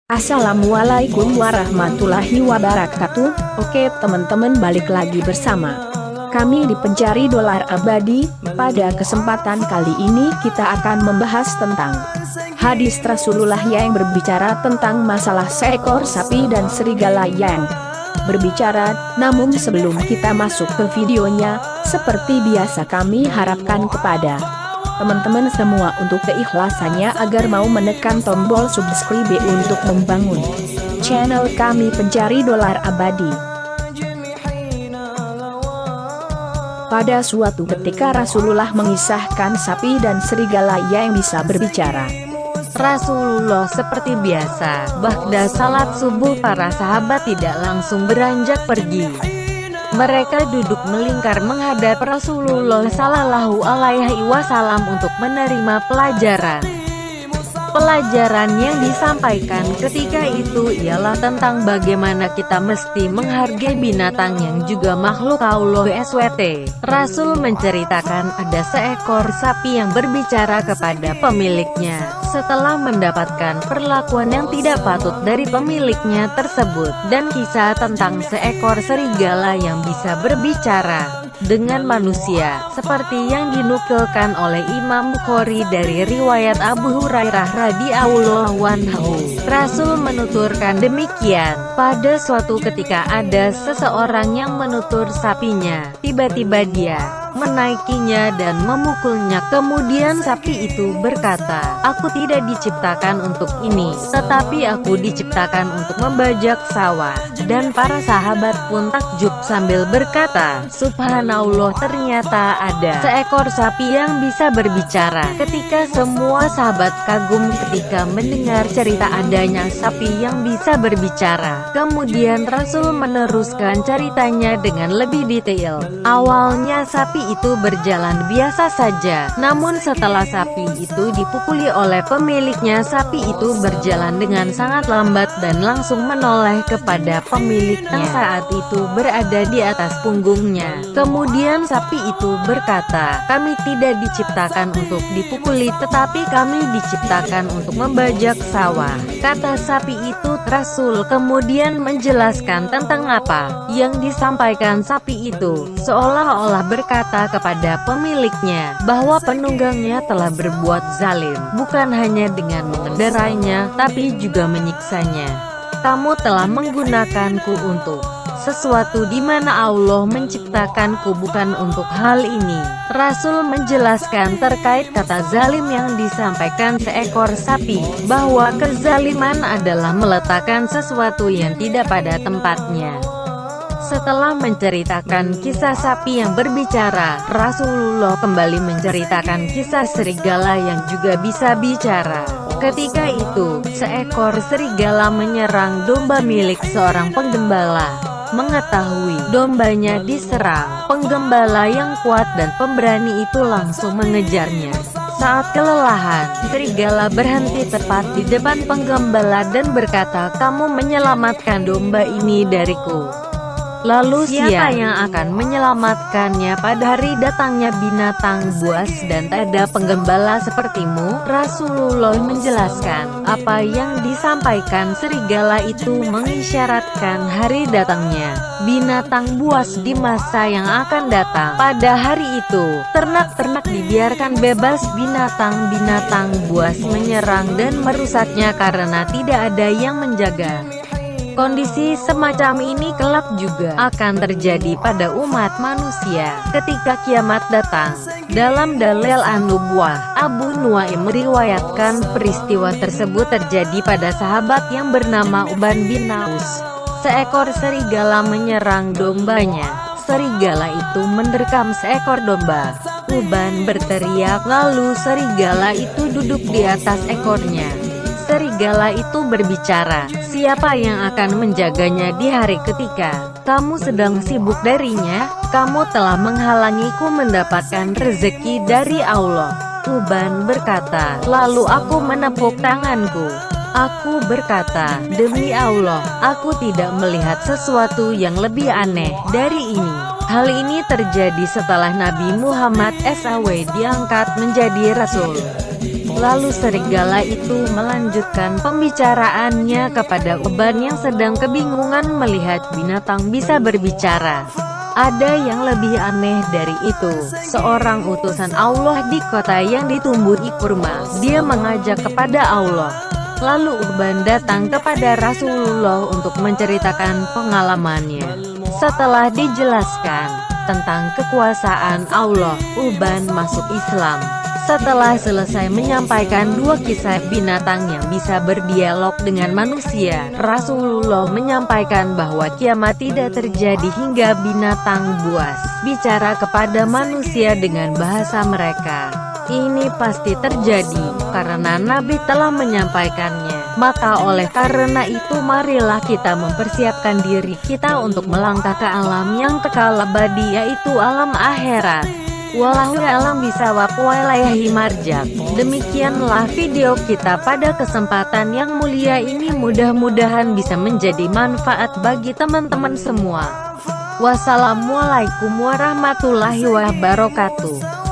Assalamualaikum warahmatullahi wabarakatuh. Oke teman-teman, balik lagi bersama kami di Pencari Dolar Abadi. Pada kesempatan kali ini kita akan membahas tentang hadis Rasulullah yang berbicara tentang masalah seekor sapi dan serigala yang berbicara. Namun sebelum kita masuk ke videonya, seperti biasa kami harapkan kepada teman-teman semua untuk keikhlasannya agar mau menekan tombol subscribe untuk membangun channel kami Pencari Dolar Abadi. Pada suatu ketika Rasulullah mengisahkan sapi dan serigala yang bisa berbicara. Rasulullah seperti biasa, ba'da salat subuh para sahabat tidak langsung beranjak pergi. Mereka duduk melingkar menghadap Rasulullah Sallallahu Alaihi Wasallam untuk menerima pelajaran. Pelajaran yang disampaikan ketika itu ialah tentang bagaimana kita mesti menghargai binatang yang juga makhluk Allah SWT. Rasul menceritakan ada seekor sapi yang berbicara kepada pemiliknya setelah mendapatkan perlakuan yang tidak patut dari pemiliknya tersebut, dan kisah tentang seekor serigala yang bisa berbicara dengan manusia, seperti yang dinukilkan oleh Imam Bukhari dari riwayat Abu Hurairah radhiyallahu anhu. Rasul menuturkan demikian, pada suatu ketika ada seseorang yang menutur sapinya, tiba-tiba dia menaikinya dan memukulnya. Kemudian sapi itu berkata, "Aku tidak diciptakan untuk ini, tetapi aku diciptakan untuk membajak sawah." Dan para sahabat pun takjub sambil berkata, "Subhanallah, ternyata ada seekor sapi yang bisa berbicara." Ketika semua sahabat kagum ketika mendengar cerita adanya sapi yang bisa berbicara. Kemudian Rasul meneruskan ceritanya dengan lebih detail. Awalnya sapi itu berjalan biasa saja, namun setelah sapi itu dipukuli oleh pemiliknya, sapi itu berjalan dengan sangat lambat dan langsung menoleh kepada pemiliknya saat itu berada di atas punggungnya. Kemudian sapi itu berkata, "Kami tidak diciptakan untuk dipukuli, tetapi kami diciptakan untuk membajak sawah." Kata sapi itu. Rasul kemudian menjelaskan tentang apa yang disampaikan sapi itu, seolah-olah berkata kepada pemiliknya bahwa penunggangnya telah berbuat zalim, bukan hanya dengan mengendarainya, tapi juga menyiksanya. "Kamu telah menggunakanku untuk sesuatu di mana Allah menciptakanku bukan untuk hal ini." Rasul menjelaskan terkait kata zalim yang disampaikan seekor sapi, bahwa kezaliman adalah meletakkan sesuatu yang tidak pada tempatnya. Setelah menceritakan kisah sapi yang berbicara, Rasulullah kembali menceritakan kisah serigala yang juga bisa bicara. Ketika itu, seekor serigala menyerang domba milik seorang penggembala. Mengetahui dombanya diserang, penggembala yang kuat dan pemberani itu langsung mengejarnya. Saat kelelahan, serigala berhenti tepat di depan penggembala dan berkata, "Kamu menyelamatkan domba ini dariku. Lalu siapa yang akan menyelamatkannya pada hari datangnya binatang buas dan tak ada penggembala sepertimu?" Rasulullah menjelaskan, apa yang disampaikan serigala itu mengisyaratkan hari datangnya binatang buas di masa yang akan datang. Pada hari itu, ternak-ternak dibiarkan bebas, binatang-binatang buas menyerang dan merusaknya karena tidak ada yang menjaga. Kondisi semacam ini kelak juga akan terjadi pada umat manusia ketika kiamat datang. Dalam Dalil An-Nubuwah, Abu Nuaim meriwayatkan peristiwa tersebut terjadi pada sahabat yang bernama Uban bin Aus. Seekor serigala menyerang dombanya. Serigala itu menerkam seekor domba. Uban berteriak, lalu serigala itu duduk di atas ekornya. Serigala itu berbicara, "Siapa yang akan menjaganya di hari ketika kamu sedang sibuk darinya? Kamu telah menghalangiku mendapatkan rezeki dari Allah." Uban berkata, "Lalu aku menepuk tanganku. Aku berkata, demi Allah, aku tidak melihat sesuatu yang lebih aneh dari ini." Hal ini terjadi setelah Nabi Muhammad SAW diangkat menjadi Rasul. Lalu serigala itu melanjutkan pembicaraannya kepada Uban yang sedang kebingungan melihat binatang bisa berbicara. Ada yang lebih aneh dari itu. Seorang utusan Allah di kota yang ditumbuhi kurma. Dia mengajak kepada Allah. Lalu Uban datang kepada Rasulullah untuk menceritakan pengalamannya. Setelah dijelaskan tentang kekuasaan Allah, Uban masuk Islam. Setelah selesai menyampaikan dua kisah binatang yang bisa berdialog dengan manusia, Rasulullah menyampaikan bahwa kiamat tidak terjadi hingga binatang buas bicara kepada manusia dengan bahasa mereka. Ini pasti terjadi, karena Nabi telah menyampaikannya. Maka oleh karena itu marilah kita mempersiapkan diri kita untuk melangkah ke alam yang kekal abadi, yaitu alam akhirat. Wallahu a'lam bishawab. Walayahi marjak. Demikianlah video kita pada kesempatan yang mulia ini, mudah-mudahan bisa menjadi manfaat bagi teman-teman semua. Wassalamualaikum warahmatullahi wabarakatuh.